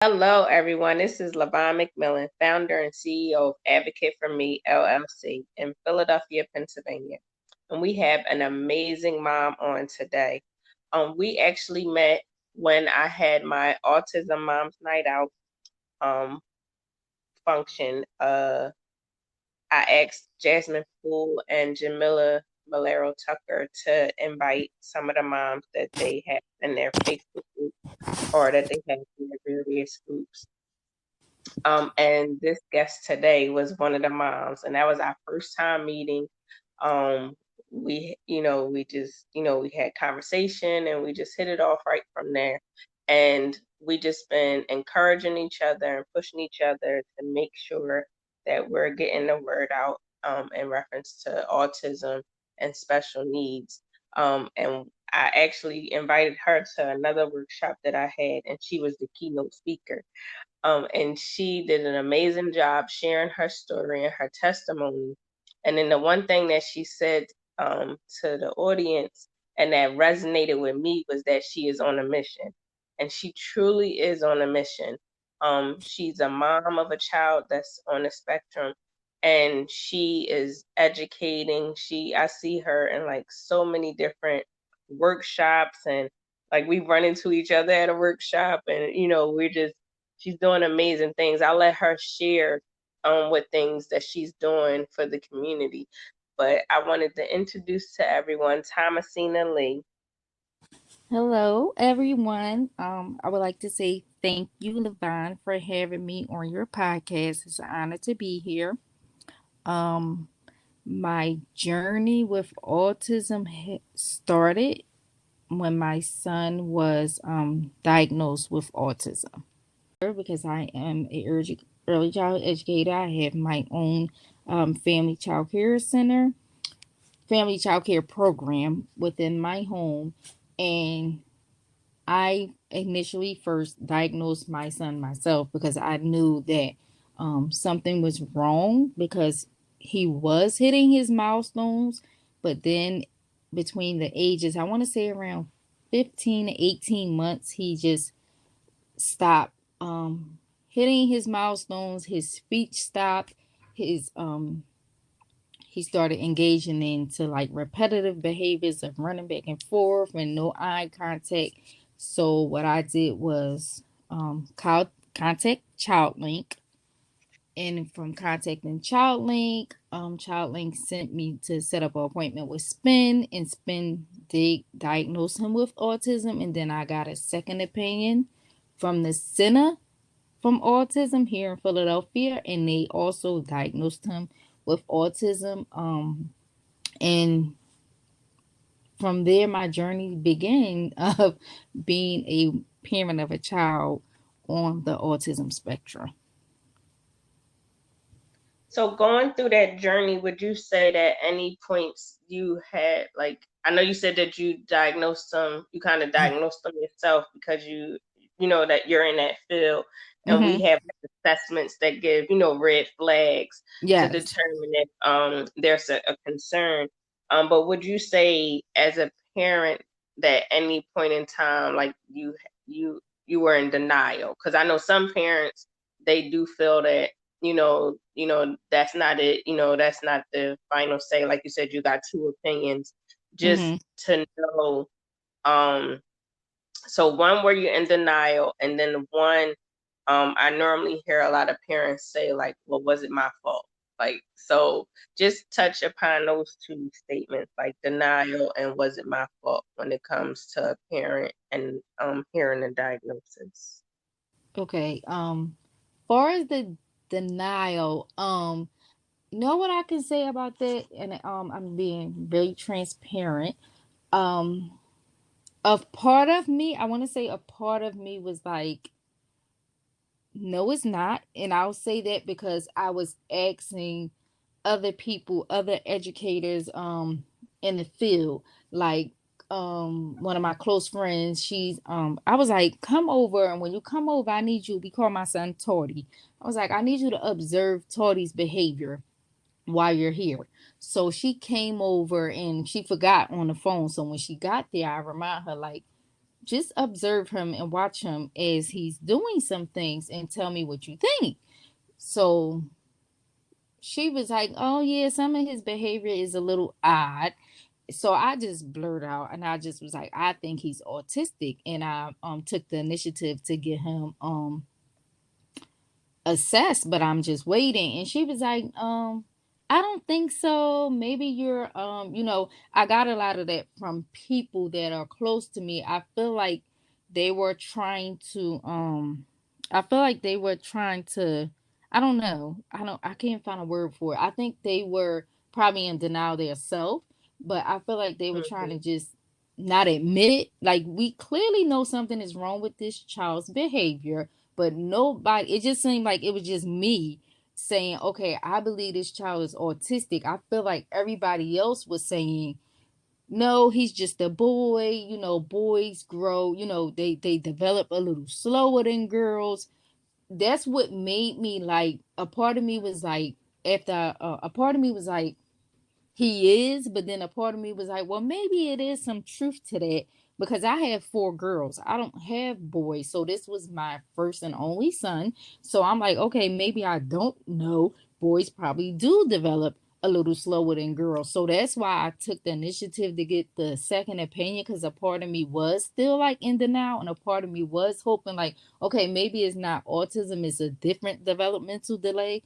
Hello, everyone. This is LaVon McMillan, founder and CEO of Advocate for Me, LLC in Philadelphia, Pennsylvania. And we have an amazing mom on today. We actually met when I had my Autism Moms Night Out um, function. I asked Jasmine Poole and Jamila Valero Tucker to invite some of the moms that they had in their Facebook group or that they had in their various groups. And this guest today was one of the moms, and that was our first time meeting. Um, we had conversation and we just hit it off right from there. And we just been encouraging each other and pushing each other to make sure that we're getting the word out in reference to autism and special needs. And I actually invited her to another workshop that I had, and she was the keynote speaker. And she did an amazing job sharing her story and her testimony. And then the one thing that she said to the audience and that resonated with me was that she is on a mission. And she truly is on a mission. She's a mom of a child that's on the spectrum, and she is educating. I see her in like so many different workshops, and like we run into each other at a workshop, and she's doing amazing things. I'll let her share what things that she's doing for the community. But I wanted to introduce to everyone Thomasina Lee. Hello, everyone. I would like to say thank you, Levon, for having me on your podcast. It's an honor to be here. Um, my journey with autism started when my son was diagnosed with autism. Because I am a early child educator, I have my own family child care center, family child care program within my home, and I initially first diagnosed my son myself because I knew that something was wrong because he was hitting his milestones, but then between the ages, I want to say around 15 to 18 months, he just stopped hitting his milestones. His speech stopped. His he started engaging into like repetitive behaviors of running back and forth and no eye contact. So what I did was contact ChildLink, and from contacting ChildLink sent me to set up an appointment with Spin, and Spin they diagnosed him with autism, and then I got a second opinion from the Center from Autism here in Philadelphia, and they also diagnosed him with autism. And from there, my journey began of being a parent of a child on the autism spectrum. So going through that journey, would you say that any points you had, like, I know you said that you kind of diagnosed them yourself because you know that you're in that field, and we Mm-hmm. have assessments that give, red flags to Yes. determine if there's a concern. But would you say as a parent that any point in time, like you were in denial? Because I know some parents, they do feel that that's not it, that's not the final say. Like you said, you got two opinions. Just Mm-hmm. to know, um, so one where you're in denial, and then one, I normally hear a lot of parents say, like, well, was it my fault? Like, so just touch upon those two statements, like denial and was it my fault when it comes to a parent and hearing the diagnosis. Okay. Far as the denial, you know what I can say about that, and I'm being very transparent. Um, a part of me, I want to say a part of me was like, no, it's not. And I'll say that because I was asking other people, other educators in the field, like one of my close friends, I was like, come over, and when you come over, I need you, we call my son Torty. I was like, I need you to observe Torty's behavior while you're here. So she came over and she forgot on the phone. So when she got there, I remind her like, just observe him and watch him as he's doing some things and tell me what you think. So she was like, oh yeah, some of his behavior is a little odd. So I just blurred out and I just was like, I think he's autistic. And I took the initiative to get him assessed, but I'm just waiting. And she was like, I don't think so. Maybe you're I got a lot of that from people that are close to me. I feel like they were trying to I feel like they were trying to I don't know. I can't find a word for it. I think they were probably in denial themselves, but I feel like they were trying to Mhm. just not admit it. Like we clearly know something is wrong with this child's behavior, but nobody, it just seemed like it was just me saying, okay, I believe this child is autistic. I feel like everybody else was saying, no, he's just a boy. Boys grow, they develop a little slower than girls. That's what made me like, a part of me was like, after a part of me was like, he is, but then a part of me was like, well, maybe it is some truth to that because I have four girls. I don't have boys. So this was my first and only son. So I'm like, okay, maybe I don't know. Boys probably do develop a little slower than girls. So that's why I took the initiative to get the second opinion, because a part of me was still like in denial and a part of me was hoping like, okay, maybe it's not autism, it's a different developmental delay.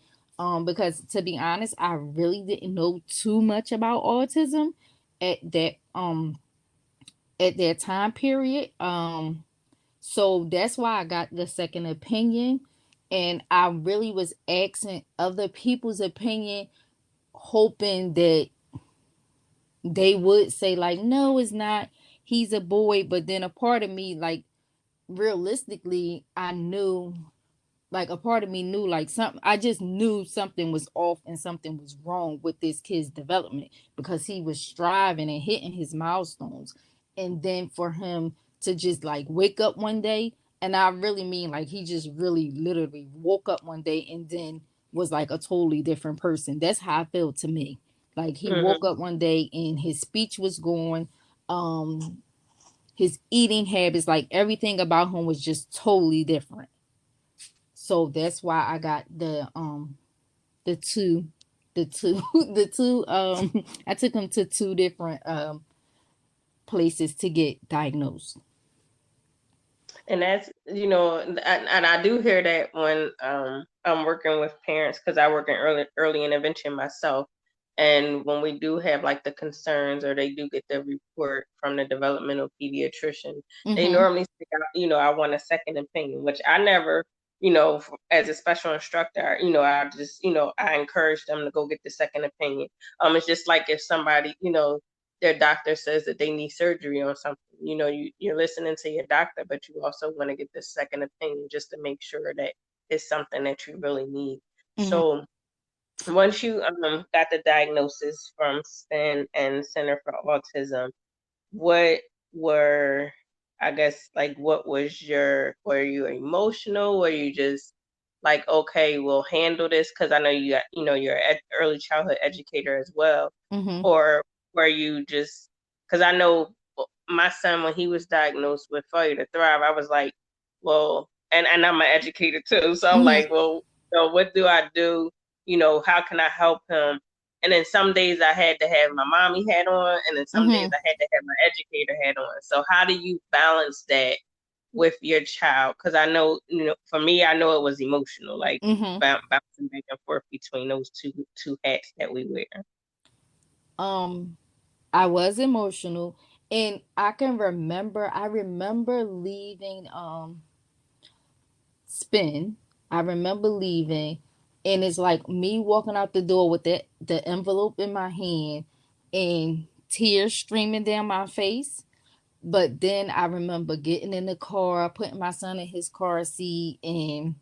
Because to be honest, I really didn't know too much about autism at that time period. So that's why I got the second opinion, and I really was asking other people's opinion, hoping that they would say like, no, it's not, he's a boy. But then a part of me, like, realistically, I knew, like, a part of me knew like something, I just knew something was off and something was wrong with this kid's development, because he was striving and hitting his milestones. And then for him to just like wake up one day, and I really mean like he just really literally woke up one day and then was like a totally different person. That's how I feel to me. Like he woke Mhm. up one day and his speech was gone, um his eating habits, like everything about him was just totally different. So that's why I got the two the two the two I took him to two different places to get diagnosed. And that's, and I do hear that when I'm working with parents, because I work in early intervention myself. And when we do have like the concerns, or they do get the report from the developmental pediatrician, they Mhm. normally say, I want a second opinion, which I never, as a special instructor, I just, I encourage them to go get the second opinion. It's just like if somebody, their doctor says that they need surgery on something. You're listening to your doctor, but you also want to get the second opinion just to make sure that it's something that you really need. Mhm. So once you got the diagnosis from SPIN and Center for Autism, what were, I guess, like, what was were you emotional? Were you just like, okay, we'll handle this? Because I know you got, you're an early childhood educator as well. Mhm. Or were you just, because I know my son, when he was diagnosed with failure to thrive, I was like, well, and I'm an educator too. So I'm Mhm. like, well, so what do I do? How can I help him? And then some days I had to have my mommy hat on, and then some days Mhm. I had to have my educator hat on. So how do you balance that with your child? Because I know, for me, I know it was emotional, like Mhm. bouncing back and forth between those two hats that we wear. um I was emotional, and I remember leaving spin. I remember leaving, and it's like me walking out the door with the envelope in my hand and tears streaming down my face. But then I remember getting in the car, putting my son in his car seat, and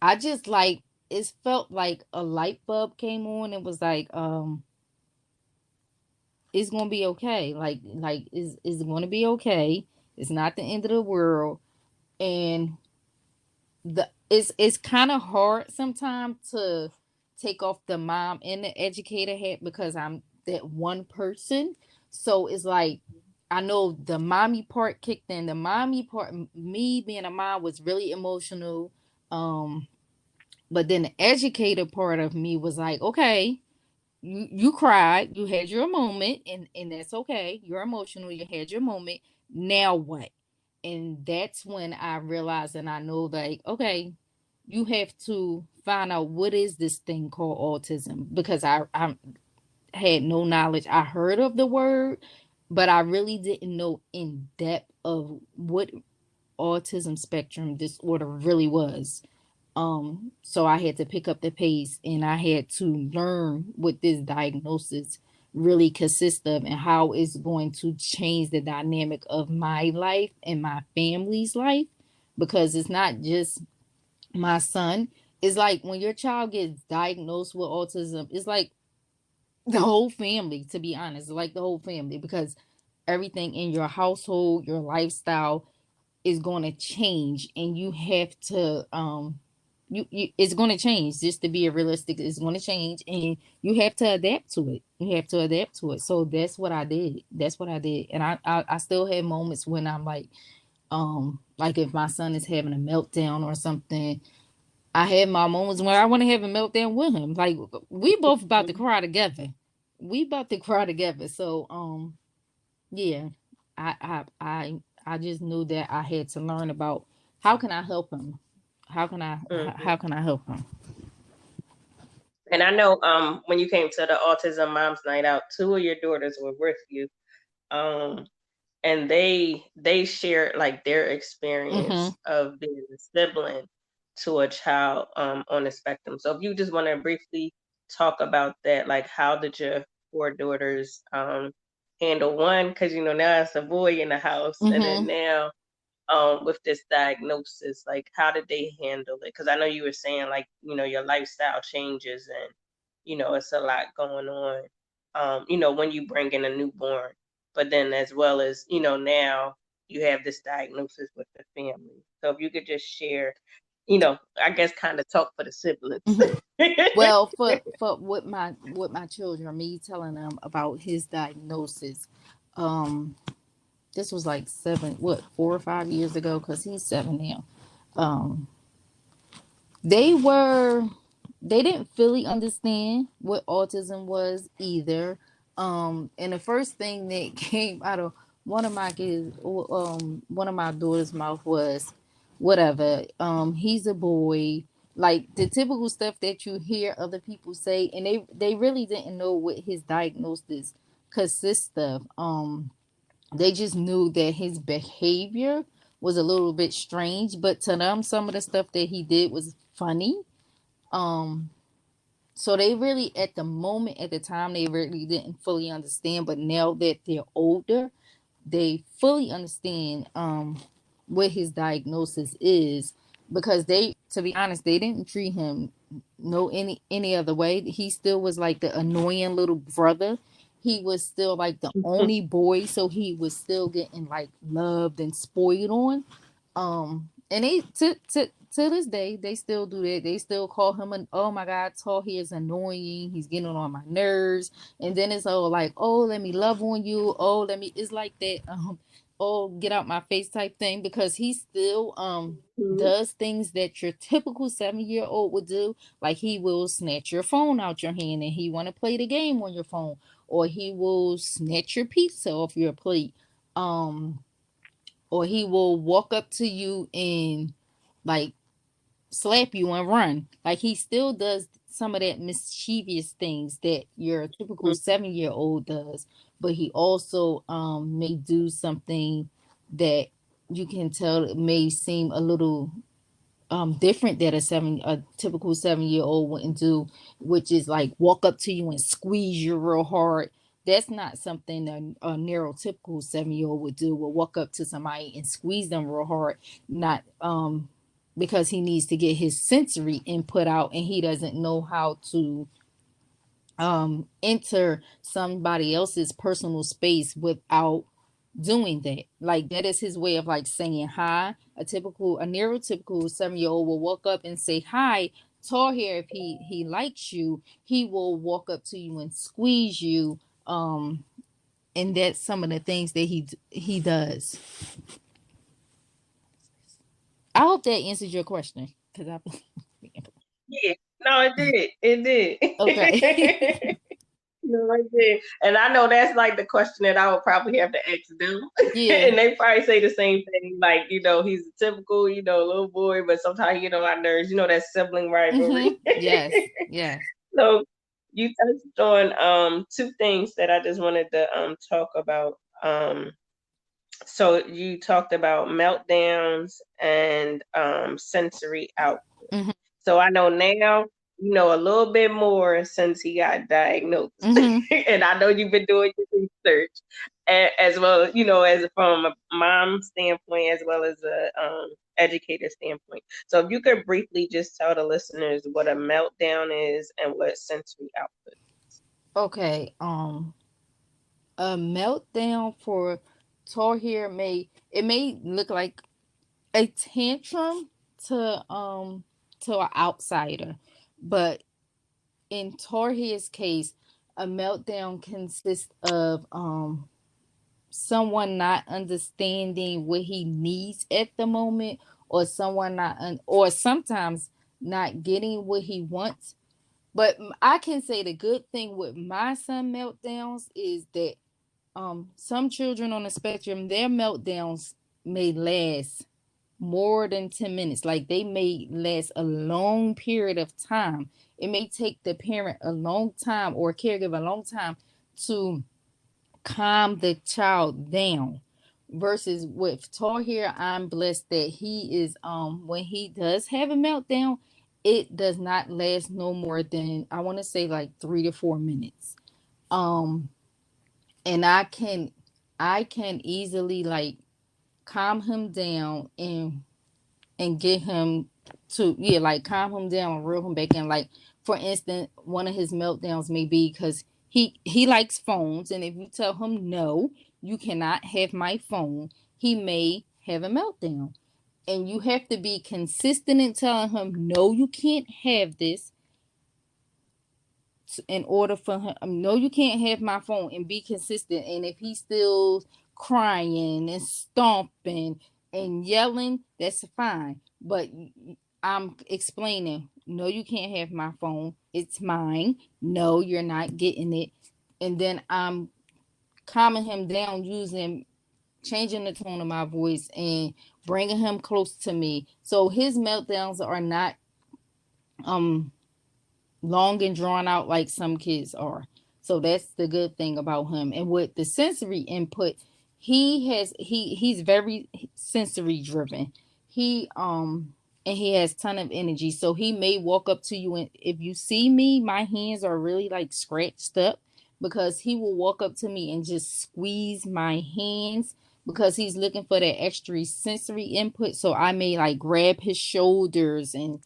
I just like, it felt like a light bulb came on and was like, it's gonna be okay. Like it's gonna be okay. It's not the end of the world. And it's kind of hard sometimes to take off the mom and the educator hat, because I'm that one person. So it's like I know the mommy part kicked in. The mommy part, me being a mom, was really emotional. Um, but then the educator part of me was like, okay, you cried, you had your moment, and that's okay. You're emotional, you had your moment. Now what? And that's when I realized, and I know, like, okay, you have to find out what is this thing called autism, because I had no knowledge. I heard of the word, but I really didn't know in depth of what autism spectrum disorder really was. So I had to pick up the pace, and I had to learn what this diagnosis really consists of and how it's going to change the dynamic of my life and my family's life, because it's not just my son. It's like when your child gets diagnosed with autism, it's like the whole family, to be honest, like the whole family, because everything in your household, your lifestyle is going to change, and you have to you it's going to change. Just to be realistic, it's going to change, and you have to adapt to it. You have to adapt to it. So that's what I did. That's what I did. And I still have moments when I'm like if my son is having a meltdown or something, I had my moments where I want to have a meltdown with him. Like, we both about to Mhm. cry together. We about to cry together. So yeah, I I I I just knew that I had to learn about how can I help him. How Mhm. can I help him? And I know when you came to the Autism Moms Night Out, two of your daughters were with you. Um and they shared like their Mm-hmm. experience of being a sibling to a child on the spectrum. So if you just want to briefly talk about that, like how did your four daughters handle one? Because now it's a boy in the house, and then Mm-hmm. now with this diagnosis, like how did they handle it? Because I know you were saying like your lifestyle changes, and it's a lot going on. When you bring in a newborn, but then as well as now you have this diagnosis with the family. So if you could just share, I guess kind of talk for the siblings. Mm-hmm. Well, for with my children, me telling them about his diagnosis, um, this was like 4 or 5 years ago, because he's 7 now. Um, they were they didn't fully understand what autism was either. And the first thing that came out of one of my daughter's mouth was, whatever, he's a boy. Like the typical stuff that you hear other people say, and they really didn't know what his diagnosis consists of. They just knew that his behavior was a little bit strange, but to them some of the stuff that he did was funny. um so they really, at the moment, at the time, they really didn't fully understand, but now that they're older, they fully understand what his diagnosis is, because they, to be honest, they didn't treat him no any other way. He still was like the annoying little brother. He was still like the only boy, so he was still getting like loved and spoiled on. And they to this day they still do that. They still call him an, oh my god, Taahir is annoying. He's getting on my nerves. And then it's all like, oh, let me love on you. Oh, let me. It's like that. Oh, get out my face type thing, because he still Mhm. does things that your typical 7-year old would do. Like, he will snatch your phone out your hand and he want to play the game on your phone, or he will snatch your pizza off your plate. Um, or he will walk up to you and like slap you and run. Like, he still does some of that mischievous things that your typical Mhm. 7-year old does, but he also may do something that you can tell may seem a little different that a typical 7-year old wouldn't do, which is like walk up to you and squeeze you real hard. That's not something a neurotypical 7-year old would do. Will walk up to somebody and squeeze them real hard, not because he needs to get his sensory input out, and he doesn't know how to enter somebody else's personal space without doing that. Like, that is his way of like saying hi. A neurotypical 7-year old will walk up and say hi. Taahir, if he likes you, he will walk up to you and squeeze you. and that's some of the things that he does. I hope that answers your question because I Yeah, no, it did. It okay. did. No, I did. And I know that's like the question that I would probably have to ask them. Yeah. And they probably say the same thing, like, he's a typical, little boy, but sometimes you know our nerves, that sibling rivalry. Yes. Yes. So you touched on two things that I just wanted to talk about. So you talked about meltdowns and sensory out. Mm-hmm. So I know now you know a little bit more since he got diagnosed, Mm-hmm. and I know you've been doing your research as well, as from a mom standpoint as well as a educator standpoint. So if you could briefly just tell the listeners what a meltdown is and what sensory output. Okay. A meltdown for Taahir may look like a tantrum to an outsider, but in Taahir's case, a meltdown consists of someone not understanding what he needs at the moment, or someone or sometimes not getting what he wants. But I can say the good thing with my son meltdowns is that some children on the spectrum, their meltdowns may last more than 10 minutes. Like they may last a long period of time. It may take the parent a long time or caregiver a long time to calm the child down. Versus with Taahir, I'm blessed that he is when he does have a meltdown, it does not last no more than, I want to say, like 3 to 4 minutes. Um and I can easily like calm him down and get him to, yeah, like calm him down and reel him back in. Like for instance, one of his meltdowns may be because he likes phones, and if you tell him no, you cannot have my phone, he may have a meltdown. And you have to be consistent in telling him no, you can't have this, in order for him, no, you can't have my phone, and be consistent. And if he's still crying and stomping and yelling, that's fine. But I'm explaining, no, you can't have my phone, it's mine, no, you're not getting it. And then I'm calming him down using, changing the tone of my voice and bringing him close to me, so his meltdowns are not um long and drawn out like some kids are. So that's the good thing about him. And with the sensory input, he's very sensory driven. He and he has ton of energy. So he may walk up to you, and if you see me, my hands are really like scratched up, because he will walk up to me and just squeeze my hands, because he's looking for that extra sensory input. So I may like grab his shoulders and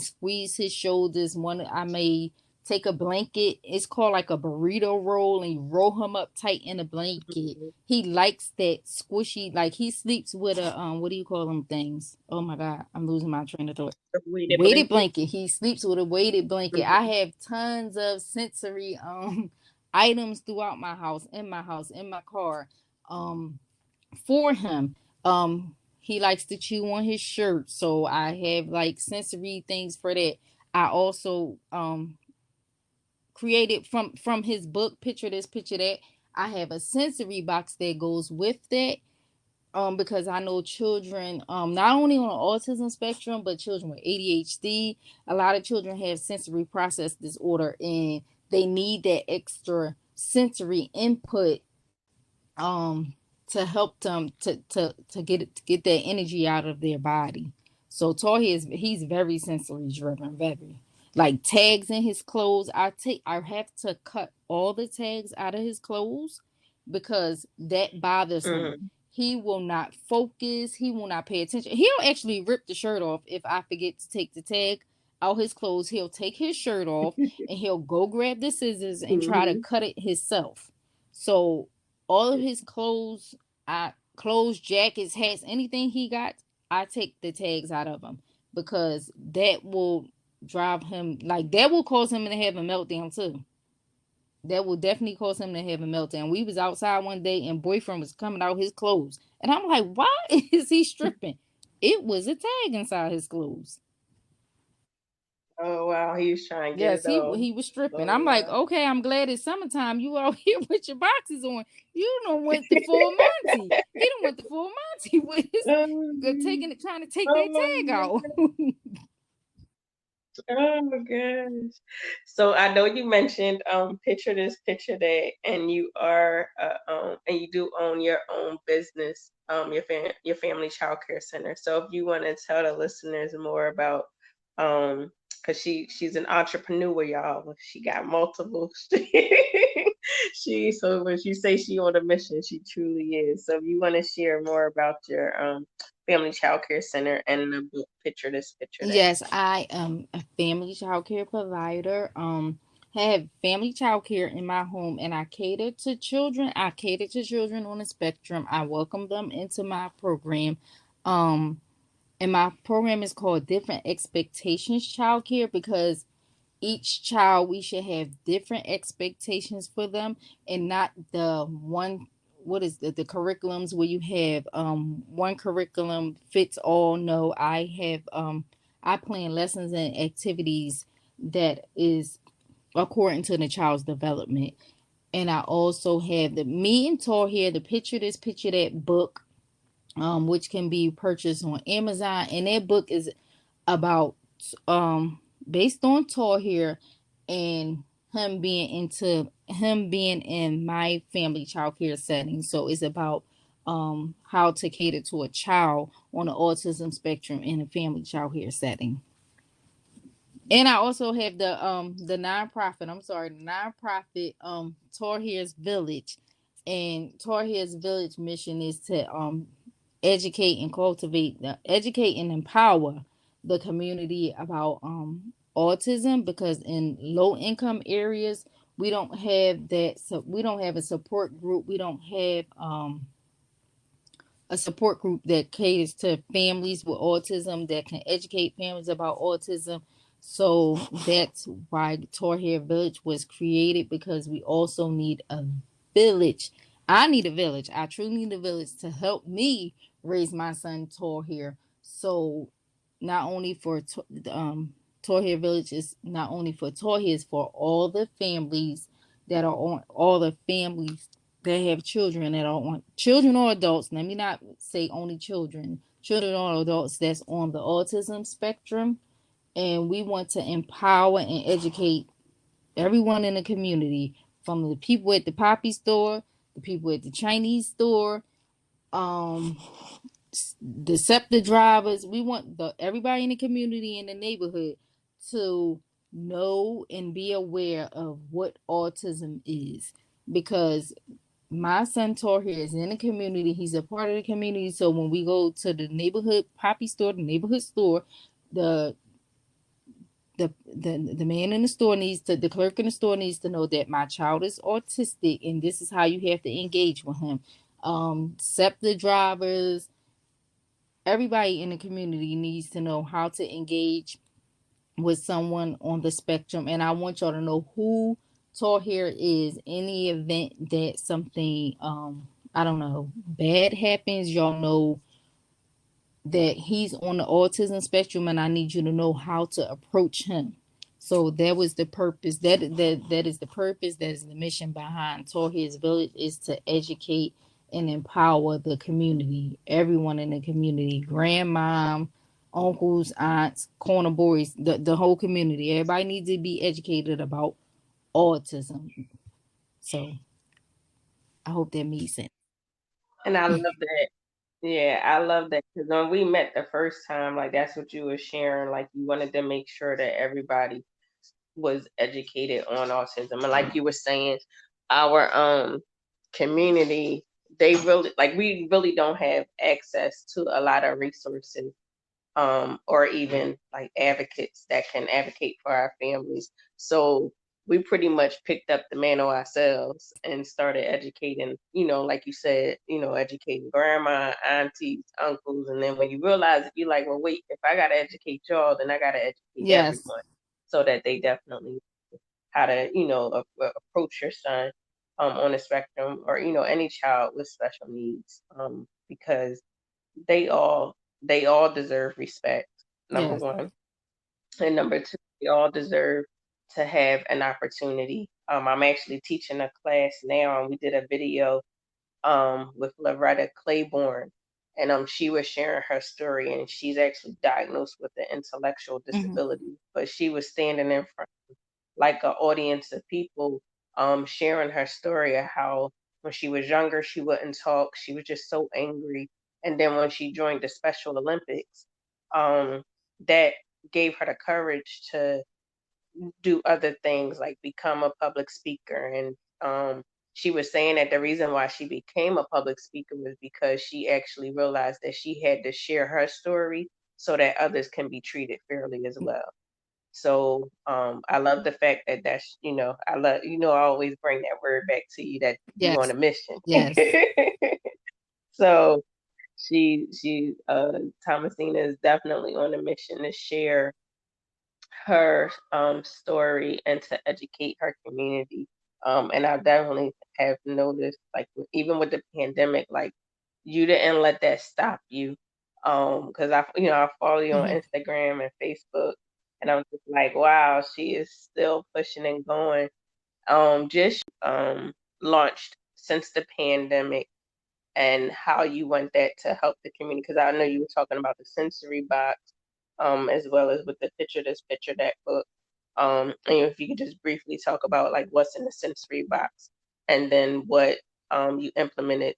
squeeze his shoulders. One, I may take a blanket. It's called like a burrito roll, and you roll him up tight in a blanket. Mhm. He likes that squishy. Like he sleeps with a what do you call them things? Oh my god, I'm losing my train of thought. The weighted Weighted blanket. blanket. He sleeps with a weighted blanket. I Mhm. have tons of sensory items throughout my house, in my car. Um for him. He likes to chew on his shirt, so I have like sensory things for that. I also created from his book, Picture This, Picture That. I have a sensory box that goes with that. Because I know children, not only on the autism spectrum, but children with ADHD. A lot of children have sensory process disorder, and they need that extra sensory input to help them to get that energy out of their body. So Tori he's very sensory driven, very like tags in his clothes. I have to cut all the tags out of his clothes because that bothers him. Mhm. He will not focus. He will not pay attention. He'll actually rip the shirt off if I forget to take the tag out his clothes. He'll take his shirt off and he'll go grab the scissors and try to Mhm. cut it himself. So all of his clothes, jackets, hats, anything he got, I take the tags out of him, because that will drive him, like that will cause him to have a meltdown too. that will definitely cause him to have a meltdown. We was outside one day and boyfriend was coming out his clothes. And I'm like, why is he stripping? It was a tag inside his clothes. Oh wow, he was trying to get Yes, it on. he was stripping. Oh I'm like, wow. okay, I'm glad it's summertime. You out here with your boxes on. You don't want the full Monty. He don't want the full Monty with his taking it, trying to take that tag out. Oh, oh my gosh. So I know you mentioned picture this, picture that, and you are and you do own your own business, your family child care center. So if you want to tell the listeners more about because she's an entrepreneur, y'all. She got multiple so when she say she on a mission, she truly is. So if you want to share more about your family child care center and the book picture this, picture that. Yes, I am a family child care provider. Have family child care in my home, and I cater to children. I cater to children on the spectrum. I welcome them into my program. Um, and my program is called Different Expectations Child Care because each child we should have different expectations for them and not the one. What is the curriculums where you have one curriculum fits all? No, I plan lessons and activities that is according to the child's development. And I also have the Me and Taahir, the Picture This, Picture That book, which can be purchased on Amazon. And that book is about based on Taahir and him being in my family child care setting. So it's about how to cater to a child on the autism spectrum in a family child care setting. And I also have the nonprofit. I'm sorry, the nonprofit Taahir's Village, and Taahir's Village mission is to educate and empower the community about autism because in low income areas we don't have that. So we don't have a support group. We don't have a support group that caters to families with autism that can educate families about autism. So that's why Taahir Village was created because we also need a village. I need a village. I truly need a village to help me raise my son Taahir. So not only for Taahir Village is not only for Taahir, it's for all the families that are on all the families they have children that are on children or adults. Let me not say only children or adults that's on the autism spectrum. And we want to empower and educate everyone in the community from the people at the poppy store, the people at the Chinese store, um, the SEPTA drivers. We want everybody in the community in the neighborhood to know and be aware of what autism is because my son Taahir is in the community. He's a part of the community. So when we go to the neighborhood poppy store, the neighborhood store, the the man in the store the clerk in the store needs to know that my child is autistic and this is how you have to engage with him. SEPTA drivers, everybody in the community needs to know how to engage with someone on the spectrum. And I want y'all to know who Taahir is in the event that something I don't know bad happens. Y'all know that he's on the autism spectrum, and I need you to know how to approach him. So that was the purpose. That is the purpose. That is the mission behind Taahir's Village is to educate and empower the community, everyone in the community, grandmom, uncles, aunts, corner boys, the whole community. Everybody needs to be educated about autism. So I hope that makes sense. And I love that. Yeah, I love that because when we met the first time, like that's what you were sharing. Like you wanted to make sure that everybody was educated on autism, and like you were saying, our community, they really like we really don't have access to a lot of resources or even like advocates that can advocate for our families. So we pretty much picked up the mantle ourselves and started educating, like you said, educating grandma, aunties, uncles. And then when you realize it, you're like, well, wait, if I got to educate y'all, then I got to educate Yes. everyone so that they definitely how to, approach your son on the spectrum, or any child with special needs, because they all they all deserve respect. Number Yes. one, and number two, they all deserve to have an opportunity. I'm actually teaching a class now, and we did a video with Loretta Claiborne, and she was sharing her story, and she's actually diagnosed with an intellectual Hmm. disability, but she was standing in front like an audience of people, sharing her story of how when she was younger she wouldn't talk, she was just so angry, and then when she joined the Special Olympics, um, that gave her the courage to do other things like become a public speaker. And she was saying that the reason why she became a public speaker was because she actually realized that she had to share her story so that others can be treated fairly as well. So I love the fact that I love, I always bring that word back to you, that you on Yes. a mission. Yes. So she Thomasina is definitely on a mission to share her story and to educate her community. And I definitely have noticed, like even with the pandemic, like you didn't let that stop you. Because I follow you on Hmm. Instagram and Facebook, and I'm just like, wow, she is still pushing and going. Just launched since the pandemic, and how you want that to help the community. Because I know you were talking about the sensory box, as well as with the picture this, picture that book. And if you could just briefly talk about like what's in the sensory box, and then what you implemented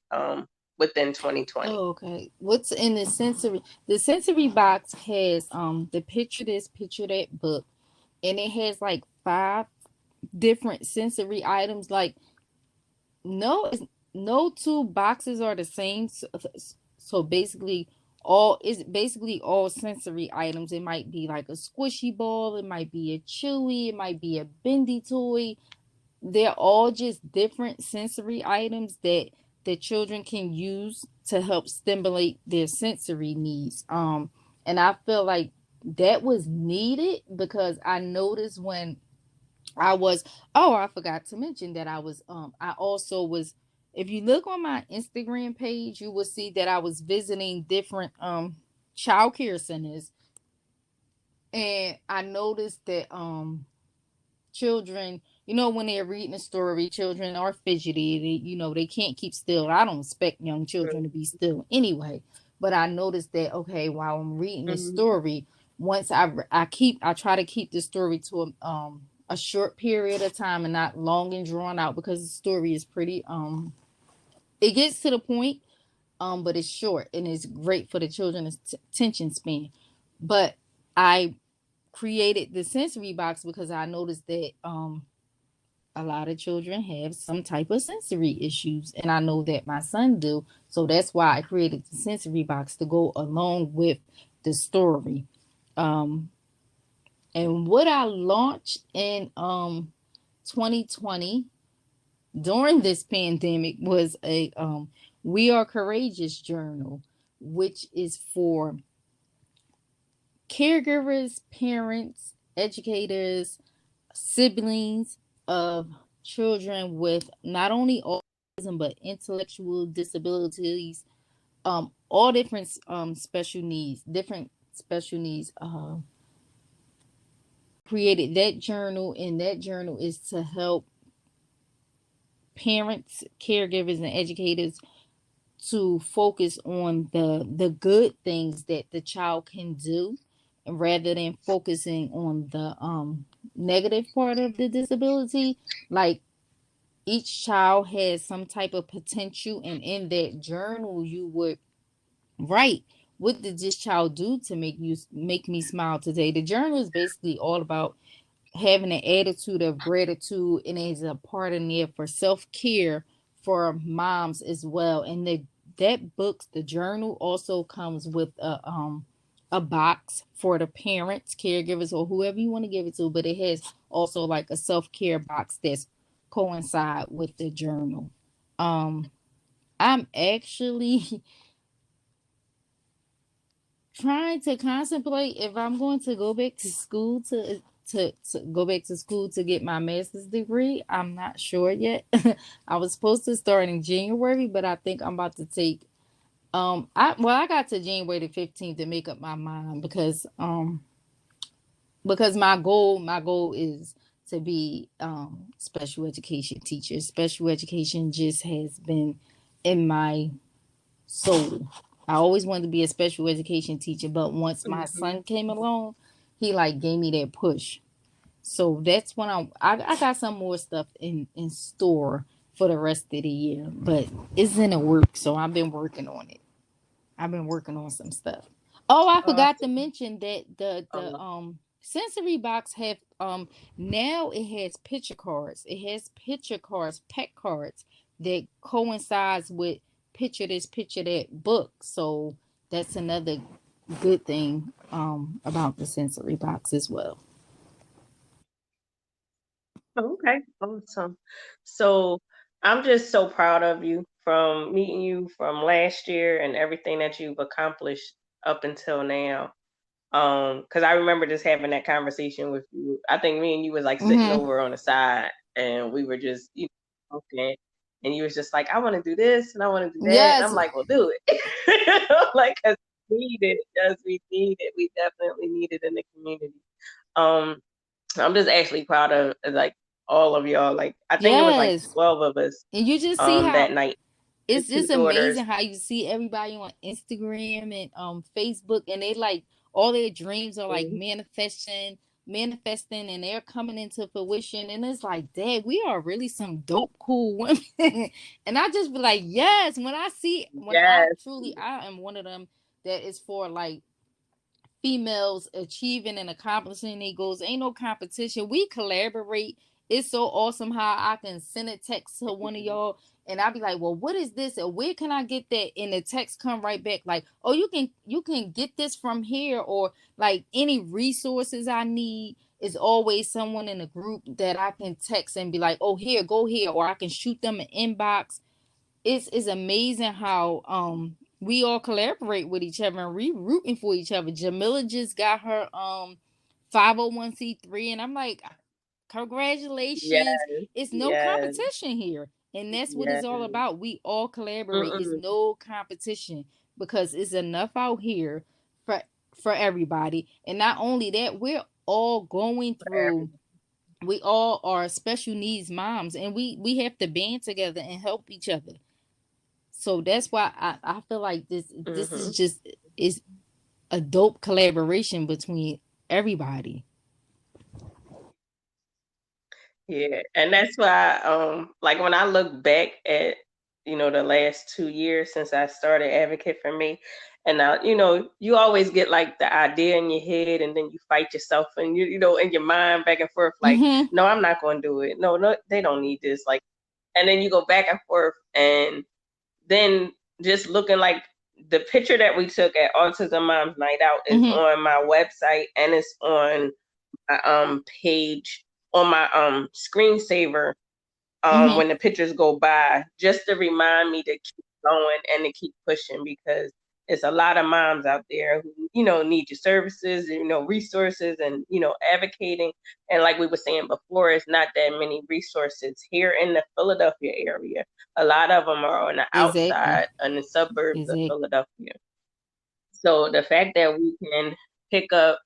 within 2020. Oh, okay. What's in the sensory? The sensory box has the picture this, picture that book, and it has like five different sensory items. Like no two boxes are the same. So basically, all sensory items. It might be like a squishy ball. It might be a chewy. It might be a bendy toy. They're all just different sensory items that the children can use to help stimulate their sensory needs. And I feel like that was needed because I noticed when I was, oh, I forgot to mention that I also was, if you look on my Instagram page, you will see that I was visiting different child care centers, and I noticed that children, when they're reading a story, children are fidgety. They can't keep still. I don't expect young children to be still anyway. But I noticed that, okay, while I'm reading this Mm-hmm. story, once I try to keep the story to a short period of time and not long and drawn out, because the story is pretty it gets to the point, but it's short and it's great for the children's attention span. But I created the sensory box because I noticed that a lot of children have some type of sensory issues, and I know that my son do. So that's why I created the sensory box to go along with the story. um and what I launched in 2020 during this pandemic was a We Are Courageous journal, which is for caregivers, parents, educators, siblings of children with not only autism but intellectual disabilities, all different special needs, different special needs. Created that journal, and that journal is to help parents, caregivers, and educators to focus on the good things that the child can do, rather than focusing on the negative part of the disability. Like, each child has some type of potential, and in that journal you would write, what did this child do to make me smile today? The journal is basically all about having an attitude of gratitude, and is a part in there for self-care for moms as well. And that book, the journal, also comes with a box for the parents, caregivers, or whoever you want to give it to, but it has also like a self-care box that's coincide with the journal. I'm actually trying to contemplate if I'm going to go back to school to to go back to school to get my master's degree. I'm not sure yet. I was supposed to start in January, but I think I'm about to take I got to January the 15th to make up my mind because my goal is to be special education teacher. Special education just has been in my soul. I always wanted to be a special education teacher, but once my Mhm. son came along, he like gave me that push. So that's when I got some more stuff in store for the rest of the year, but it's in the work, so I've been working on it. I've been working on some stuff. Oh, I forgot to Awesome. mention that the Um, sensory box have now it has picture cards. It has picture cards, pet cards that coincides with picture this, picture that book. So that's another good thing about the sensory box as well. okay, awesome. So I'm just so proud of you from meeting you from last year and everything that you've accomplished up until now. Because I remember just having that conversation with you. I think me and you was like sitting Mm-hmm. over on the side, and we were just talking, and you was just like, "I want to do this and I want to do that," and Yes, I'm like, "Well, do it," like, cause we need it, yes, we need it, we definitely need it in the community. Um, I'm just actually proud of like all of y'all. Like, I think it was like yes. 12 of us And you just see that how night, the it's two just daughters. amazing how you see everybody on Instagram and Facebook, and they like all their dreams are like Mhm. manifesting and they're coming into fruition, and it's like, dang, we are really some dope cool women. And I just be like, yes, when I Yes, truly I am one of them that is for like females achieving and accomplishing their goals. Ain't no competition. We collaborate. It's so awesome how I can send a text to one of y'all and I'll be like, well, what is this? Or where can I get that? And the text come right back like, oh, you can get this from here, or like any resources I need is always someone in the group that I can text and be like, oh, here, go here, or I can shoot them an inbox. It's amazing how we all collaborate with each other and we rooting for each other. Jamila just got her 501c3, and I'm like, yes, congratulations. It's no yes, competition here. And that's what it's yes. all about. We all collaborate. It's Mm-mm. no competition because it's enough out here for for everybody. And not only that, we're all going through, we all are special needs moms, and we have to band together and help each other. So that's why I feel like this is Mm-hmm. just is a dope collaboration between everybody. Yeah, and that's why, like when I look back at, the last 2 years since I started Advocate for Me, and now, you always get like the idea in your head, and then you fight yourself, and in your mind back and forth, like, Mm-hmm. no, I'm not going to do it. No, no, they don't need this. Like, and then you go back and forth, and then just looking like the picture that we took at Autism Moms Night Out is Mm-hmm. on my website and it's on my page on my screensaver Mm-hmm. when the pictures go by, just to remind me to keep going and to keep pushing, because it's a lot of moms out there who need your services, resources, and advocating. And like we were saying before, it's not that many resources here in the Philadelphia area. A lot of them are on the Exactly. outside, in the suburbs of Exactly. Philadelphia. So the fact that we can pick up,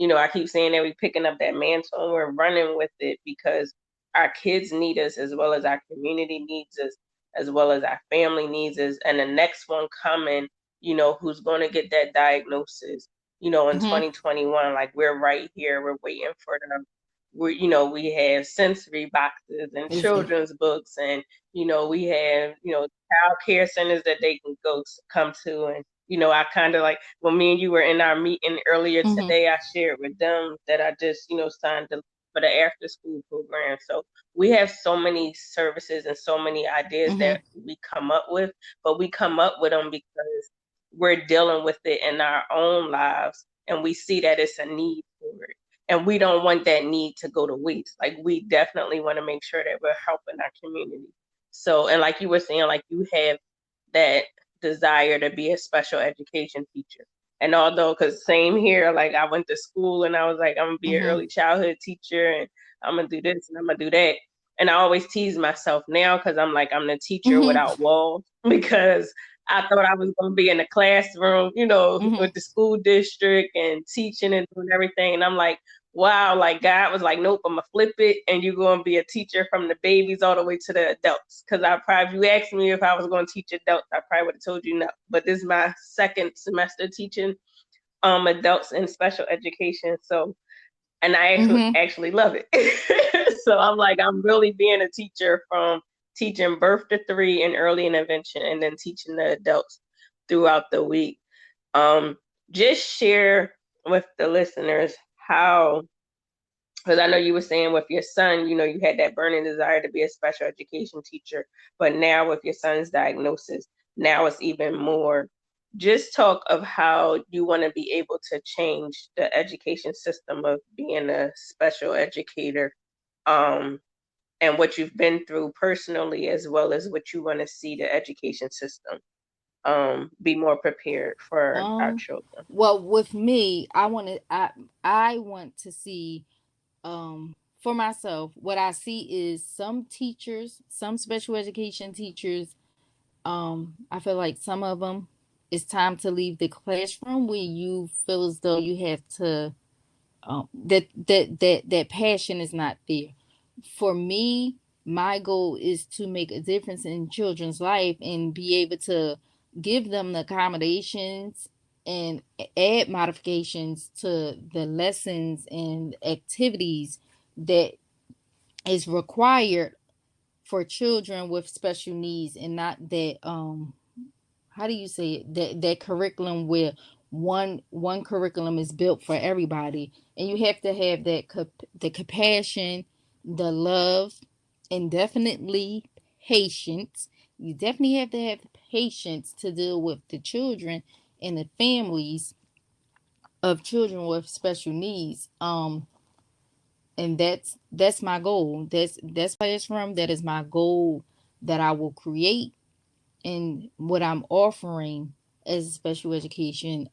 I keep saying that we're picking up that mantle and we're running with it, because our kids need us as well as our community needs us, as well as our family needs us. And the next one coming, who's going to get that diagnosis, in Mm-hmm. 2021, like we're right here, we're waiting for them. We have sensory boxes and Exactly. children's books, and, we have, child care centers that they can come to. And, I kind of like when me and you were in our meeting earlier Mm-hmm. today, I shared with them that I just, signed for the after school program. So we have so many services and so many ideas Mm-hmm. that we come up with, but we come up with them because we're dealing with it in our own lives, and we see that it's a need for it. And we don't want that need to go to waste. Like, we definitely want to make sure that we're helping our community. So, and like you were saying, like you have that desire to be a special education teacher. And although, because same here, like I went to school and I was like, I'm gonna be an Mm-hmm. early childhood teacher and I'm gonna do this and I'm gonna do that. And I always tease myself now because I'm like, I'm the teacher Mm-hmm. without walls because I thought I was gonna be in the classroom, you know, Mm-hmm. with the school district and teaching and doing everything. And I'm like, wow, like God was like, nope, I'm gonna flip it and you're gonna be a teacher from the babies all the way to the adults. Cause I probably, if you asked me if I was gonna teach adults, I probably would have told you no. But this is my second semester teaching adults in special education. So and I Mm-hmm. actually love it. So I'm like, I'm really being a teacher from teaching birth to 3 and early intervention and then teaching the adults throughout the week. Um, just share with the listeners how, because I know you were saying with your son, you know, you had that burning desire to be a special education teacher, but now with your son's diagnosis, now it's even more. Just talk of how you want to be able to change the education system of being a special educator, um, and what you've been through personally, as well as what you want to see the education system be more prepared for our Um, children. well, with me, I want to see for myself, what I see is some teachers, some special education teachers, I feel like some of them, it's time to leave the classroom where you feel as though you have to that passion is not there. For me, my goal is to make a difference in children's life and be able to give them the accommodations and add modifications to the lessons and activities that is required for children with special needs, and not that how do you say it, that curriculum where one curriculum is built for everybody, and you have to have the compassion, the love, and definitely patience. You definitely have to have patience to deal with the children and the families of children with special needs. And that's my goal. That's classroom, that is my goal, that I will create, and what I'm offering as a special education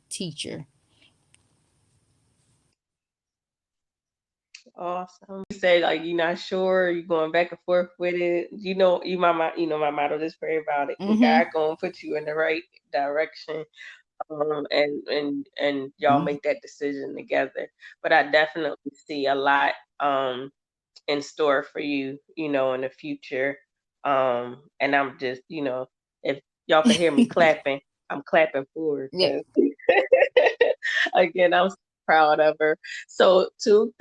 teacher. Awesome. You say like you're not sure, you're going back and forth with it. You know, you know my motto, just pray about it, and Mm-hmm. God gonna put you in the right direction. And y'all make that decision together. But I definitely see a lot in store for you, you know, in the future. And I'm just, you know, if y'all could hear me clapping, I'm clapping forward Yeah. because again, I'm so proud of her. So two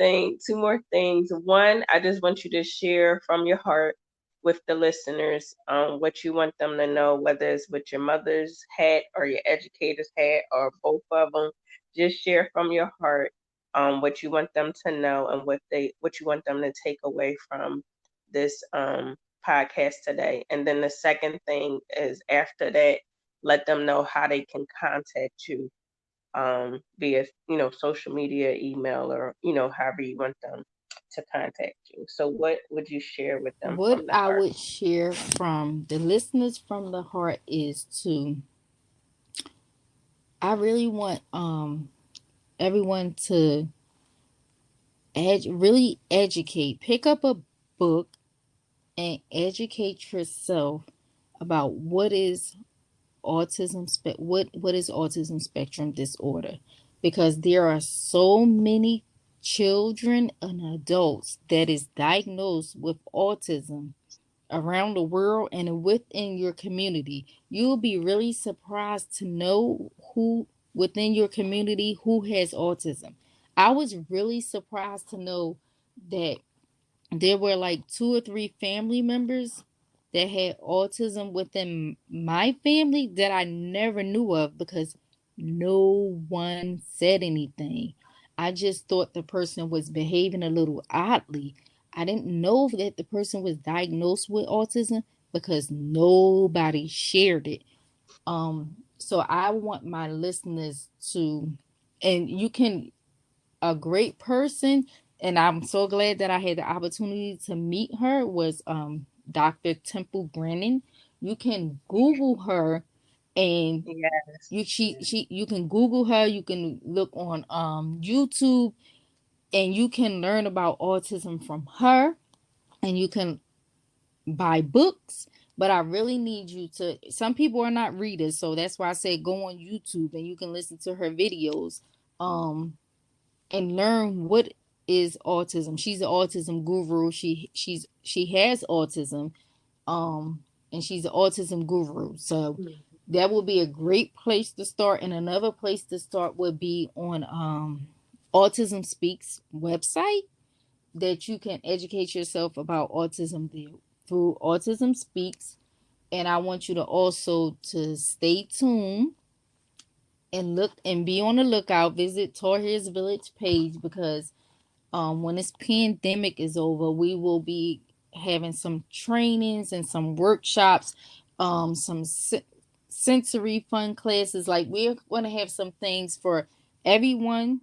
more things. One, I just want you to share from your heart with the listeners what you want them to know, whether it's with your mother's hat or your educator's hat or both of them. Just share from your heart what you want them to know and what you want them to take away from this podcast today. And then the second thing is after that, let them know how they can contact you via social media, email, or however you want them to contact you. So what would you share with them What from the I heart? would share from the listeners from the heart is to, I really want everyone to really educate. Pick up a book and educate yourself about what is autism spectrum disorder, because there are so many children and adults that is diagnosed with autism around the world and within your community. You'll be really surprised to know who within your community who has autism. I was really surprised to know that there were like two or three family members that had autism within my family that I never knew of, because no one said anything. I just thought the person was behaving a little oddly. I didn't know that the person was diagnosed with autism because nobody shared it. So I want my listeners to, and you can, a great person, and I'm so glad that I had the opportunity to meet her, was Dr. Temple Grennan. You can Google her And Yes. you can Google her, you can look on YouTube, and you can learn about autism from her, and you can buy books. But I really need you to, some people are not readers, so that's why I say go on YouTube and you can listen to her videos, um and learn what is autism. She's an autism guru. She has autism, um and she's an autism guru. So Mhm. that would be a great place to start. And another place to start would be on Autism Speaks website, that you can educate yourself about autism through Autism Speaks. And I want you to also to stay tuned and look and be on the lookout. Visit Taahir's Village page, because when this pandemic is over, we will be having some trainings and some workshops, some sensory fun classes. Like, we're going to have some things for everyone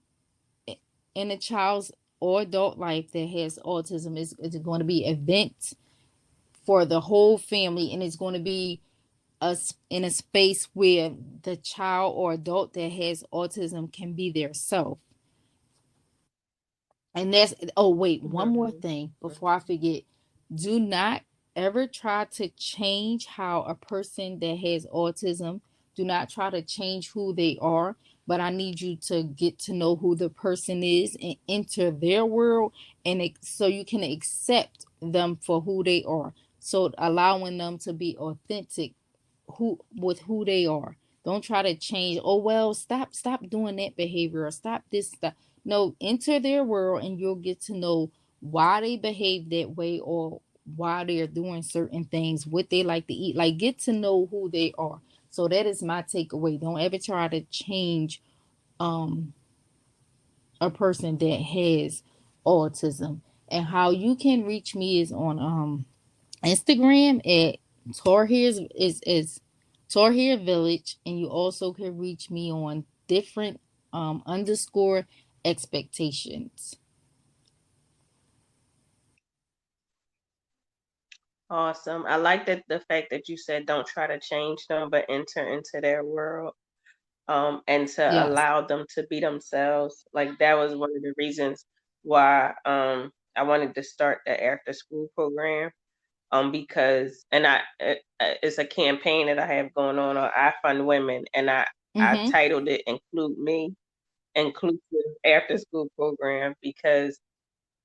in a child's or adult life that has autism. It's going to be events for the whole family, and it's going to be us in a space where the child or adult that has autism can be their self. And that's, oh wait, one more Mhm. thing before I forget. Do not ever try to change how a person that has autism, do not try to change who they are, but I need you to get to know who the person is and enter their world, and so you can accept them for who they are. So allowing them to be authentic who they are. Don't try to change. Oh well, stop doing that behavior, or stop this stuff. No, enter their world and you'll get to know why they behave that way, or why they're doing certain things, what they like to eat. Like, get to know who they are. So that is my takeaway. Don't ever try to change um a person that has autism. And how you can reach me is on Instagram at Taahir's is Taahir Village, and you also can reach me on different underscore expectations. Awesome. I like that the fact that you said don't try to change them, but enter into their world, and to Yes. allow them to be themselves. Like that was one of the reasons why I wanted to start the after school program. Because it's a campaign that I have going on I Fund Women, and I Mm-hmm. titled it Include Me, Inclusive After School Program, because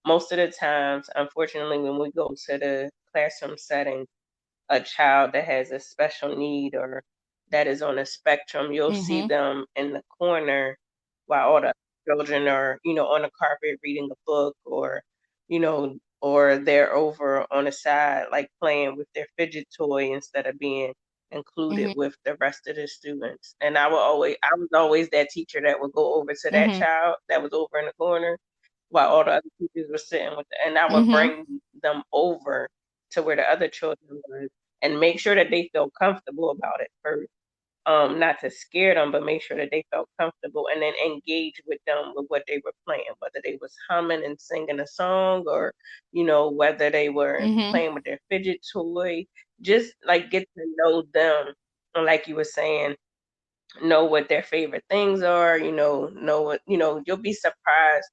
most of the times, unfortunately, when we go to the classroom setting, a child that has a special need or that is on a spectrum, you'll see Mm-hmm. them in the corner while all the children are, on the carpet reading a book, or they're over on the side, like playing with their fidget toy instead of being included Mm-hmm. with the rest of the students. And I was always that teacher that would go over to that Mm-hmm. child that was over in the corner while all the other teachers were sitting and I would Mm-hmm. bring them over to where the other children were and make sure that they feel comfortable about it first. Not to scare them, but make sure that they felt comfortable, and then engage with them with what they were playing, whether they was humming and singing a song, or whether they were Mm-hmm. playing with their fidget toy. Just like get to know them, and like you were saying, know what their favorite things are. Know what you'll be surprised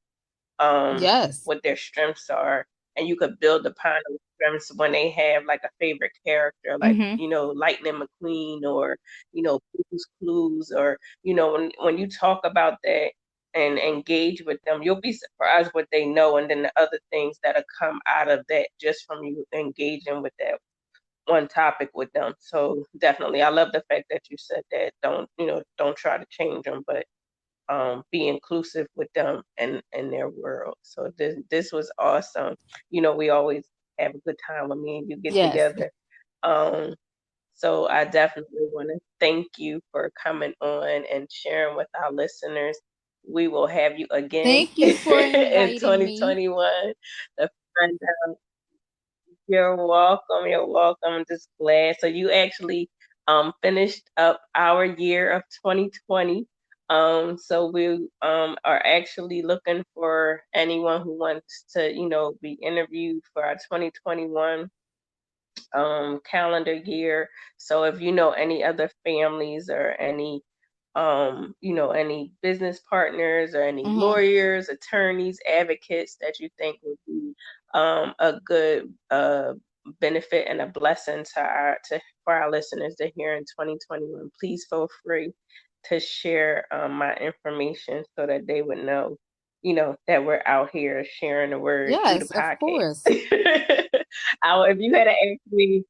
um, Yes. what their strengths are, and you could build upon those strengths when they have like a favorite character, like Mm-hmm. Lightning McQueen, or Blue's Clues, or when you talk about that and engage with them, you'll be surprised what they know, and then the other things that'll come out of that just from you engaging with that one topic with them. So definitely, I love the fact that you said that. Don't try to change them, but be inclusive with them and their world. So this was awesome. We always have a good time when me and you get Yes. together. Um, so I definitely want to thank you for coming on and sharing with our listeners. We will have you again Thank you for in inviting me. 2021 to find out. You're welcome. You're welcome. I'm just glad. So you actually finished up our year of 2020. So we are actually looking for anyone who wants to, be interviewed for our 2021 calendar year. So if you know any other families or any any business partners or any Mm-hmm. lawyers, attorneys, advocates that you think would be a good benefit and a blessing for our listeners to hear in 2021, please feel free to share my information so that they would know, that we're out here sharing the word through the Yes, of podcast. course. If you had asked me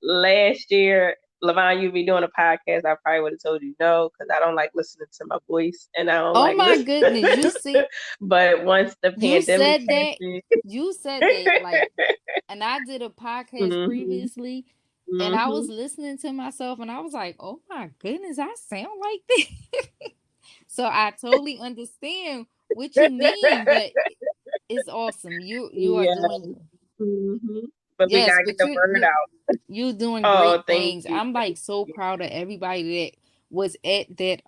last year, Levon, you'd be doing a podcast, I probably would have told you no, because I don't like listening to my voice and I don't Oh like my listening. goodness. But once the You pandemic said that. happened, You said that like, and I did a podcast hmm previously, and I hmm was listening to myself, and I was like, "Oh my goodness, I sound like this." So I totally understand what you mean, but it's awesome. You are yeah. doing, hmm But we yes, gotta get but the word out. you're doing Oh, great thank things. you, I'm like thank so you. proud of everybody that was at that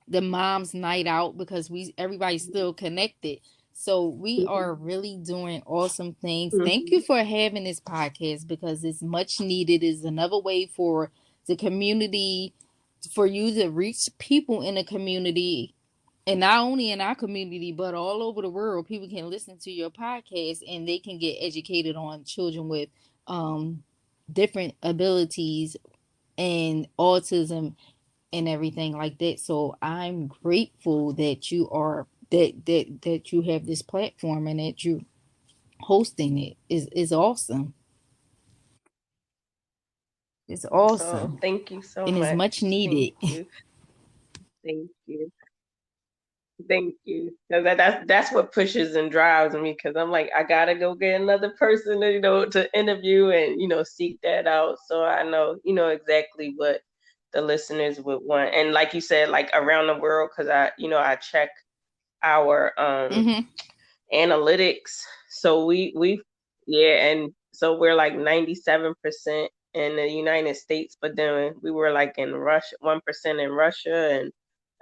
the mom's night out, because we everybody's still connected. So we are really doing awesome things. Thank you hmm for having this podcast, because it's much needed. Is another way for the community, for you to reach people in the community, and not only in our community but all over the world. People can listen to your podcast and they can get educated on children with um different abilities and autism and everything like that. So I'm grateful that you are that you have this platform and that you hosting it is awesome. It's Oh, awesome thank you so and is much. much Thank needed. you, thank you. Thank you. 'Cause that's what pushes and drives me. Because I'm like, I gotta go get another person, to interview and seek that out. So I know, exactly what the listeners would want. And like you said, like around the world, because I check our Hmm. analytics. So we yeah, and so we're like 97% in the United States, but then we were like in Russia, 1% in Russia,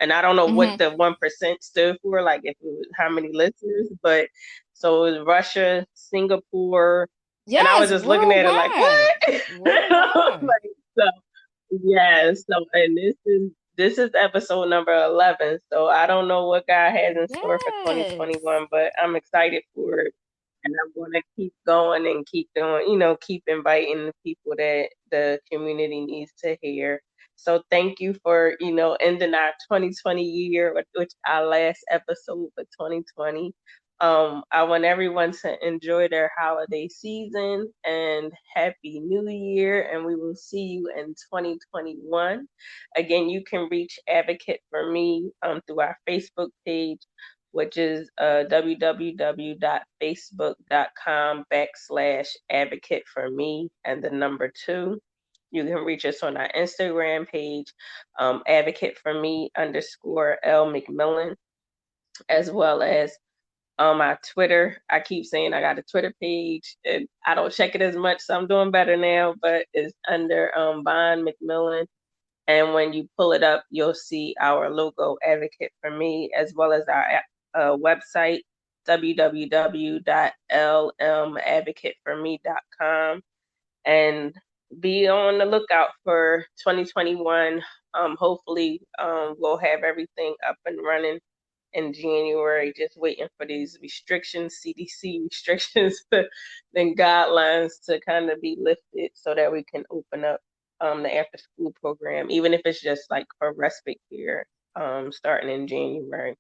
and I don't know what Hmm. the 1% stood for, like if it was how many listeners, but so it was Russia, Singapore, and I was Yes, just looking at it like, worldwide. what? Worldwide. Like, so yeah, so and this is episode number 11. So I don't know what God has in store for Yes. 2021, but I'm excited for it. And I'm going to keep going and keep doing, keep inviting the people that the community needs to hear. So thank you for, ending our 2020 year, which our last episode for 2020. I want everyone to enjoy their holiday season and happy new year. And we will see you in 2021. Again, you can reach Advocate for Me through our Facebook page, which is www.facebook.com/advocate for me and the number 2. You can reach us on our Instagram page, advocate for me _L McMillan, as well as my Twitter. I keep saying I got a Twitter page, and I don't check it as much, so I'm doing better now. But it's under Bond McMillan, and when you pull it up, you'll see our logo, Advocate for Me, as well as our website, www.lmadvocateforme.com, and be on the lookout for 2021. Hopefully, we'll have everything up and running in January, just waiting for these restrictions, CDC restrictions, then guidelines to kind of be lifted so that we can open up the after school program, even if it's just like for respite care, starting in January.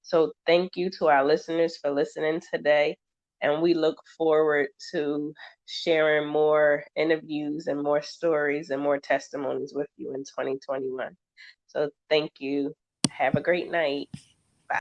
So thank you to our listeners for listening today. And we look forward to sharing more interviews and more stories and more testimonies with you in 2021. So thank you. Have a great night.